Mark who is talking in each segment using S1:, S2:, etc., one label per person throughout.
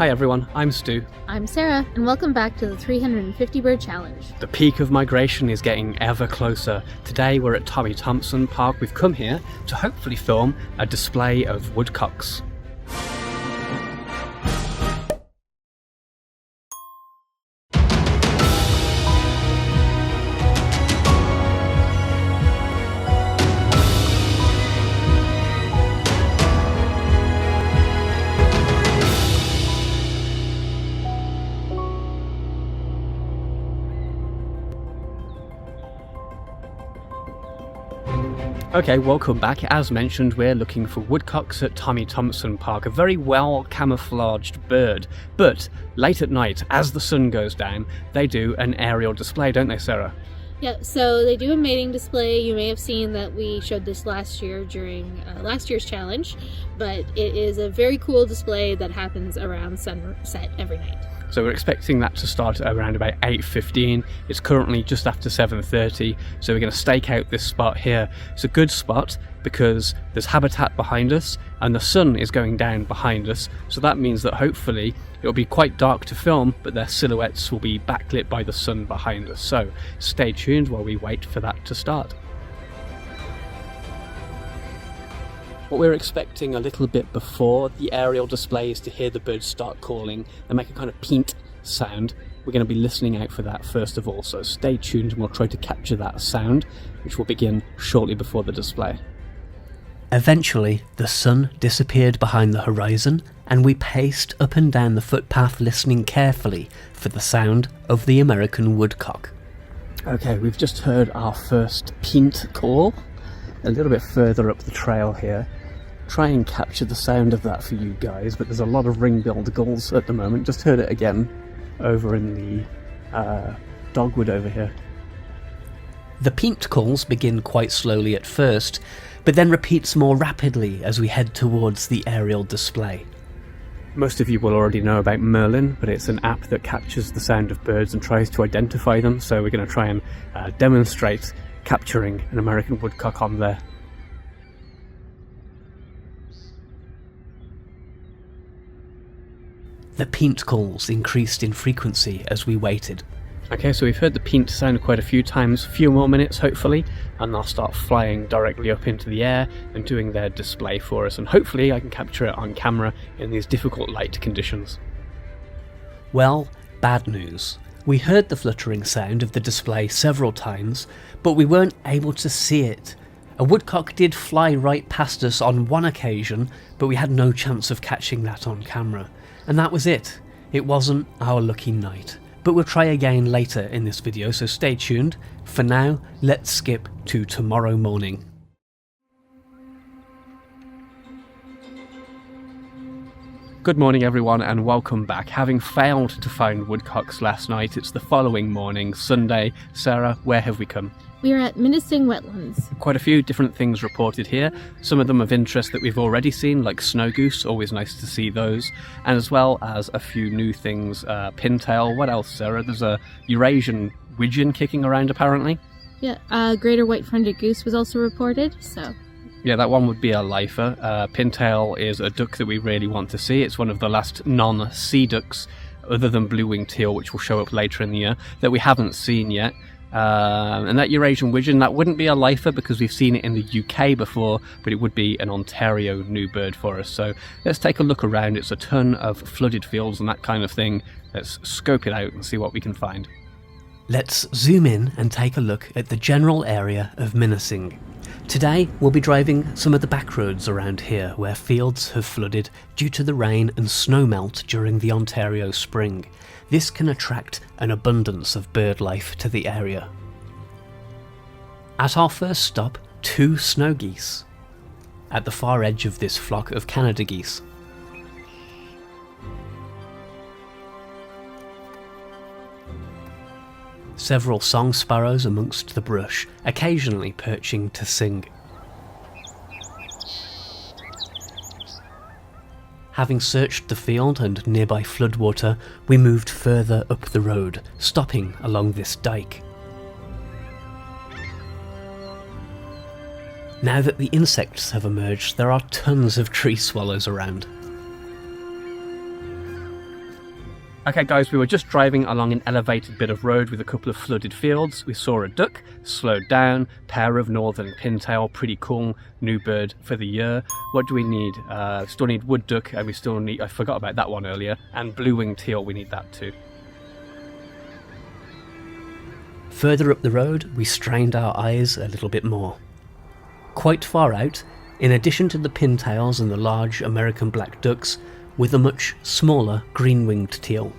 S1: Hi everyone, I'm Stu.
S2: I'm Sarah, and welcome back to the 350 Bird Challenge.
S1: The peak of migration is getting ever closer. Today we're at Tommy Thompson Park. We've come here to hopefully film a display of woodcocks. Okay, welcome back. As mentioned, we're looking for woodcocks at Tommy Thompson Park, a very well camouflaged bird. But late at night, as the sun goes down, they do an aerial display, don't they, Sarah?
S2: Yeah, so they do a mating display. You may have seen that we showed this last year during last year's challenge, but it is a very cool display that happens around sunset every night.
S1: So we're expecting that to start at around about 8:15. It's currently just after 7:30, so we're going to stake out this spot here. It's a good spot because there's habitat behind us and the sun is going down behind us, so that means that hopefully it'll be quite dark to film, but their silhouettes will be backlit by the sun behind us. So stay tuned while we wait for that to start. What we're expecting a little bit before the aerial display is to hear the birds start calling. They make a kind of peent sound. We're going to be listening out for that first of all, so stay tuned and we'll try to capture that sound, which will begin shortly before the display.
S3: Eventually, the sun disappeared behind the horizon, and we paced up and down the footpath listening carefully for the sound of the American woodcock.
S1: Okay, we've just heard our first peent call, a little bit further up the trail here. Try and capture the sound of that for you guys, but there's a lot of ring-billed gulls at the moment. Just heard it again over in the dogwood over here.
S3: The peent calls begin quite slowly at first, but then repeats more rapidly as we head towards the aerial display.
S1: Most of you will already know about Merlin, but it's an app that captures the sound of birds and tries to identify them, so we're going to try and demonstrate capturing an American woodcock on there.
S3: The peent calls increased in frequency as we waited.
S1: Okay, so we've heard the peent sound quite a few times, a few more minutes hopefully, and they'll start flying directly up into the air and doing their display for us, and hopefully I can capture it on camera in these difficult light conditions.
S3: Well, bad news. We heard the fluttering sound of the display several times, but we weren't able to see it. A woodcock did fly right past us on one occasion, but we had no chance of catching that on camera. And that was it. It wasn't our lucky night. But we'll try again later in this video, so stay tuned. For now, let's skip to tomorrow morning.
S1: Good morning everyone and welcome back. Having failed to find woodcocks last night, it's the following morning, Sunday. Sarah, where have we come?
S2: We are at Menacing Wetlands.
S1: Quite a few different things reported here, some of them of interest that we've already seen, like snow goose, always nice to see those, and as well as a few new things, pintail. What else, Sarah? There's a Eurasian widgeon kicking around apparently.
S2: Yeah, Greater White Fronted Goose was also reported, so...
S1: Yeah, that one would be a lifer. Pintail is a duck that we really want to see. It's one of the last non-sea ducks, other than blue-winged teal, which will show up later in the year, that we haven't seen yet. And that Eurasian widgeon, that wouldn't be a lifer because we've seen it in the UK before, but it would be an Ontario new bird for us. So let's take a look around. It's a ton of flooded fields and that kind of thing. Let's scope it out and see what we can find.
S3: Let's zoom in and take a look at the general area of Menacing. Today we'll be driving some of the back roads around here where fields have flooded due to the rain and snow melt during the Ontario spring. This can attract an abundance of bird life to the area. At our first stop, 2 snow geese. At the far edge of this flock of Canada geese. Several song sparrows amongst the brush, occasionally perching to sing. Having searched the field and nearby floodwater, we moved further up the road, stopping along this dike. Now that the insects have emerged, there are tons of tree swallows around.
S1: Okay guys, we were just driving along an elevated bit of road with a couple of flooded fields. We saw a duck, slowed down, pair of northern pintail, pretty cool, new bird for the year. What do we need? Still need wood duck, and we still need, I forgot about that one earlier, and blue-winged teal, we need that too.
S3: Further up the road, we strained our eyes a little bit more. Quite far out, in addition to the pintails and the large American black ducks, were the much smaller green-winged teal.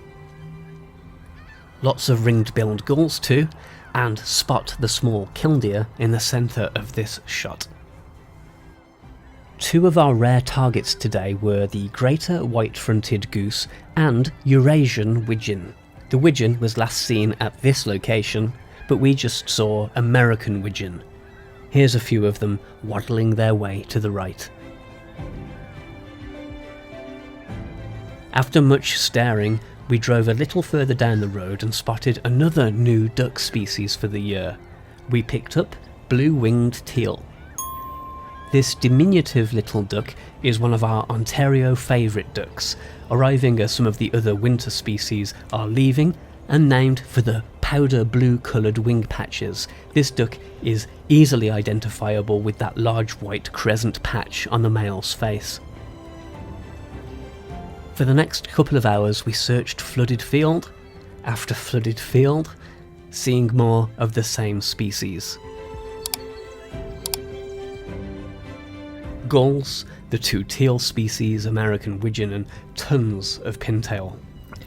S3: Lots of ringed-billed gulls too, and Spot the small killdeer in the centre of this shot. Two of our rare targets today were the Greater White Fronted Goose and Eurasian widgeon. The widgeon was last seen at this location, but we just saw American widgeon. Here's a few of them waddling their way to the right. After much staring, we drove a little further down the road and spotted another new duck species for the year. We picked up blue-winged teal. This diminutive little duck is one of our Ontario favourite ducks, arriving as some of the other winter species are leaving, and named for the powder blue coloured wing patches. This duck is easily identifiable with that large white crescent patch on the male's face. For the next couple of hours we searched flooded field after flooded field, seeing more of the same species. Gulls, the two teal species, American widgeon, and tons of pintail.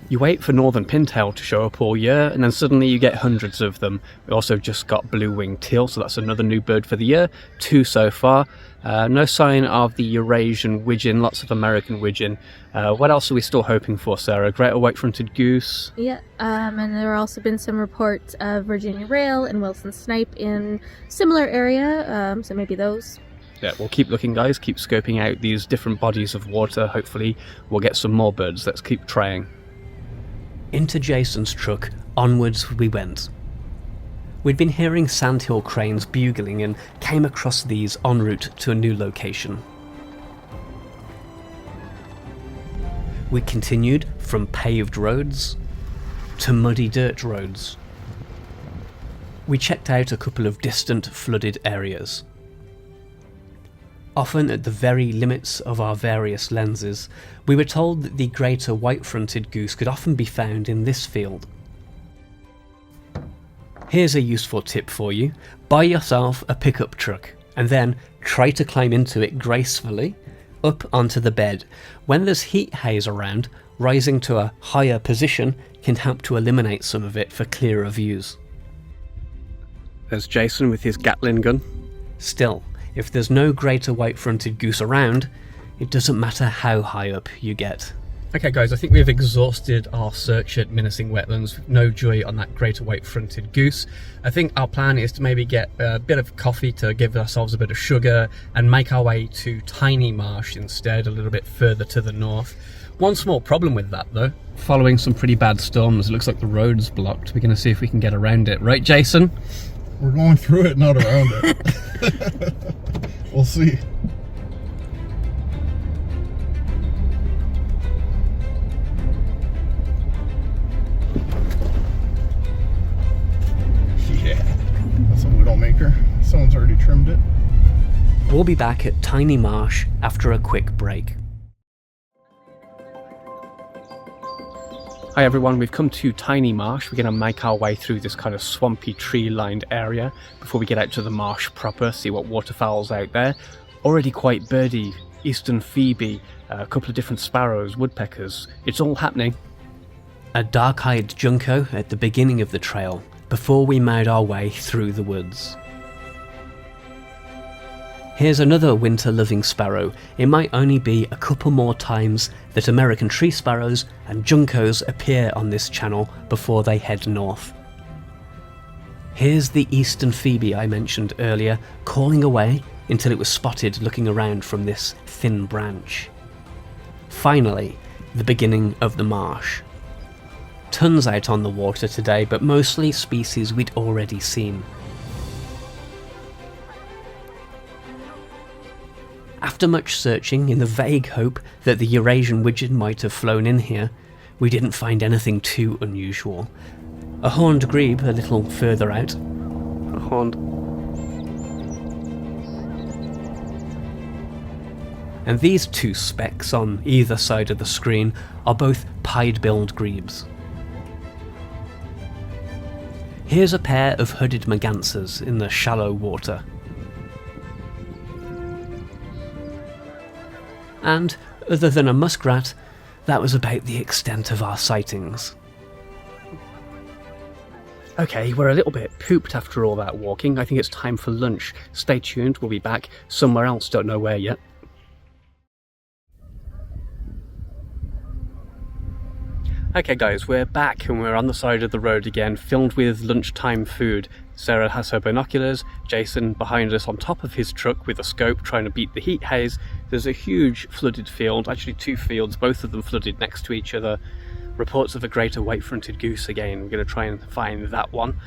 S1: You wait for northern pintail to show up all year, and then suddenly you get hundreds of them. We also just got blue-winged teal, so that's another new bird for the year. 2 so far. No sign of the Eurasian widgeon, lots of American widgeon. What else are we still hoping for, Sarah? Greater White Fronted Goose?
S2: Yeah, and there have also been some reports of Virginia rail and Wilson snipe in similar area, so maybe those.
S1: Yeah, we'll keep looking, guys. Keep scoping out these different bodies of water. Hopefully we'll get some more birds. Let's keep trying.
S3: Into Jason's truck, onwards we went. We'd been hearing sandhill cranes bugling and came across these en route to a new location. We continued from paved roads to muddy dirt roads. We checked out a couple of distant flooded areas. Often at the very limits of our various lenses, we were told that the Greater White Fronted Goose could often be found in this field. Here's a useful tip for you. Buy yourself a pickup truck and then try to climb into it gracefully up onto the bed. When there's heat haze around, rising to a higher position can help to eliminate some of it for clearer views.
S1: There's Jason with his Gatling gun.
S3: Still, if there's no Greater White Fronted Goose around, it doesn't matter how high up you get.
S1: Okay guys, I think we've exhausted our search at menacing wetlands. No joy on that Greater White Fronted Goose. I think our plan is to maybe get a bit of coffee to give ourselves a bit of sugar and make our way to Tiny Marsh instead, a little bit further to the north. One small problem with that though, following some pretty bad storms, it looks like the road's blocked. We're going to see if we can get around it. Right, Jason?
S4: We're going through it, not around it. We'll see. Yeah, that's a Widowmaker. Someone's already trimmed it.
S3: We'll be back at Tiny Marsh after a quick break.
S1: Hi everyone, we've come to Tiny Marsh. We're going to make our way through this kind of swampy tree-lined area before we get out to the marsh proper, see what waterfowl's out there. Already quite birdy, eastern phoebe, a couple of different sparrows, woodpeckers. It's all happening.
S3: A dark-eyed junco at the beginning of the trail before we made our way through the woods. Here's another winter-loving sparrow. It might only be a couple more times that American tree sparrows and juncos appear on this channel before they head north. Here's the eastern phoebe I mentioned earlier, calling away until it was spotted looking around from this thin branch. Finally, the beginning of the marsh. Tons out on the water today, but mostly species we'd already seen. After much searching in the vague hope that the Eurasian widgeon might have flown in here, we didn't find anything too unusual. A horned grebe a little further out.
S1: A horned.
S3: And these two specks on either side of the screen are both pied-billed grebes. Here's a pair of hooded mergansers in the shallow water. And, other than a muskrat, that was about the extent of our sightings.
S1: Okay, we're a little bit pooped after all that walking. I think it's time for lunch. Stay tuned, we'll be back somewhere else, don't know where yet. Okay guys, we're back and we're on the side of the road again, filmed with lunchtime food. Sarah has her binoculars, Jason behind us on top of his truck with a scope trying to beat the heat haze. There's a huge flooded field, actually two fields, both of them flooded next to each other. Reports of a Greater White Fronted Goose again, we're going to try and find that one.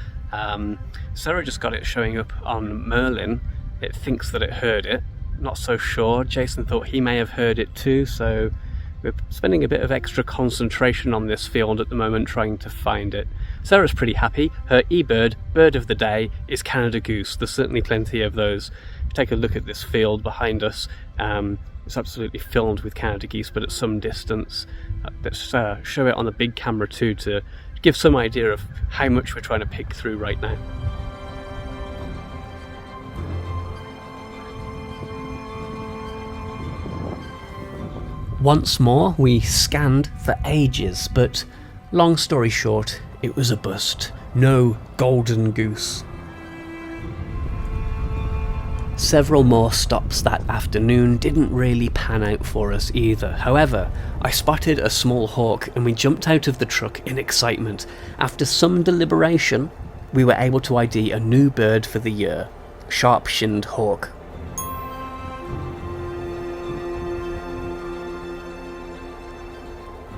S1: Sarah just got it showing up on Merlin, it thinks that it heard it, not so sure. Jason thought he may have heard it too, so we're spending a bit of extra concentration on this field at the moment trying to find it. Sarah's pretty happy. Her bird of the day, is Canada goose. There's certainly plenty of those. If you take a look at this field behind us, it's absolutely filled with Canada geese, but at some distance. Let's show it on the big camera too to give some idea of how much we're trying to pick through right now.
S3: Once more, we scanned for ages, but long story short, it was a bust. No golden goose. Several more stops that afternoon didn't really pan out for us either. However, I spotted a small hawk and we jumped out of the truck in excitement. After some deliberation, we were able to ID a new bird for the year, sharp-shinned hawk.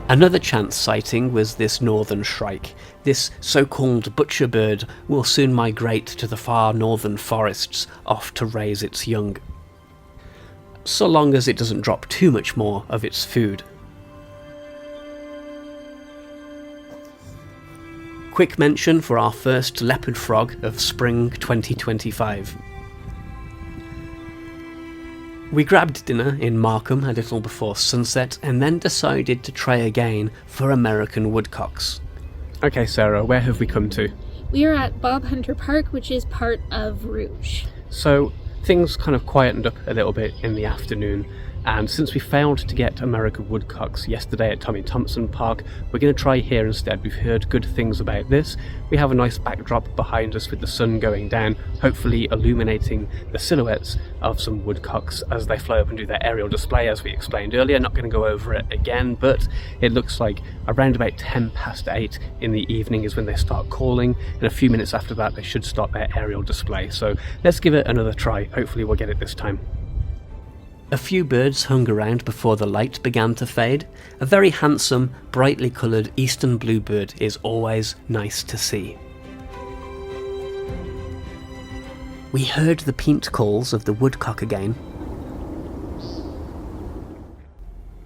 S3: Another chance sighting was this northern shrike. This so-called butcher bird will soon migrate to the far northern forests, off to raise its young. So long as it doesn't drop too much more of its food. Quick mention for our first leopard frog of spring 2025. We grabbed dinner in Markham a little before sunset and then decided to try again for American woodcocks.
S1: Okay Sarah, where have we come to?
S2: We are at Bob Hunter Park, which is part of Rouge.
S1: So things kind of quietened up a little bit in the afternoon, and since we failed to get American woodcocks yesterday at Tommy Thompson Park, we're going to try here instead. We've heard good things about this. We have a nice backdrop behind us with the sun going down, hopefully illuminating the silhouettes of some woodcocks as they fly up and do their aerial display, as we explained earlier. Not going to go over it again, but it looks like around about 8:10 in the evening is when they start calling, and a few minutes after that they should start their aerial display. So let's give it another try. Hopefully we'll get it this time.
S3: A few birds hung around before the light began to fade. A very handsome, brightly coloured eastern bluebird is always nice to see. We heard the peent calls of the woodcock again.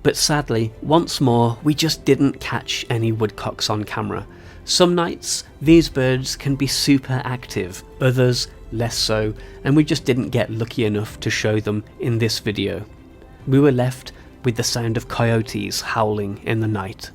S3: But sadly, once more, we just didn't catch any woodcocks on camera. Some nights, these birds can be super active, others less so, and we just didn't get lucky enough to show them in this video. We were left with the sound of coyotes howling in the night.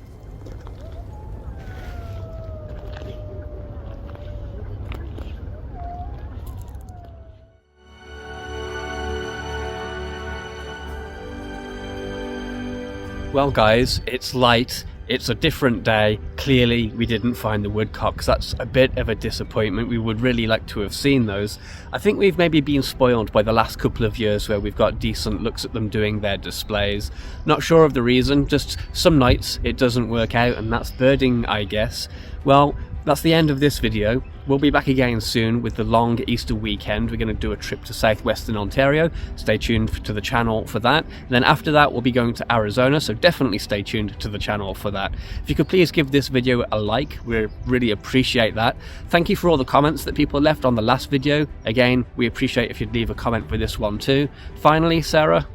S1: Well guys, it's light. It's a different day. Clearly we didn't find the woodcocks. That's a bit of a disappointment. We would really like to have seen those. I think we've maybe been spoiled by the last couple of years where we've got decent looks at them doing their displays. Not sure of the reason, just some nights it doesn't work out, and that's birding, I guess. Well, that's the end of this video. We'll be back again soon with the long Easter weekend. We're going to do a trip to southwestern Ontario. Stay tuned to the channel for that. And then after that, we'll be going to Arizona, so definitely stay tuned to the channel for that. If you could please give this video a like, we really appreciate that. Thank you for all the comments that people left on the last video. Again, we appreciate if you'd leave a comment for this one too. Finally, Sarah,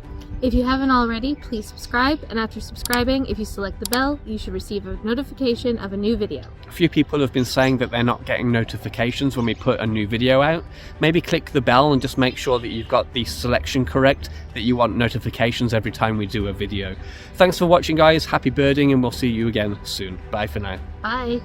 S2: If you haven't already, please subscribe, and after subscribing, if you select the bell, you should receive a notification of a new video.
S1: A few people have been saying that they're not getting notifications when we put a new video out. Maybe click the bell and just make sure that you've got the selection correct, that you want notifications every time we do a video. Thanks for watching, guys. Happy birding, and we'll see you again soon. Bye for now.
S2: Bye!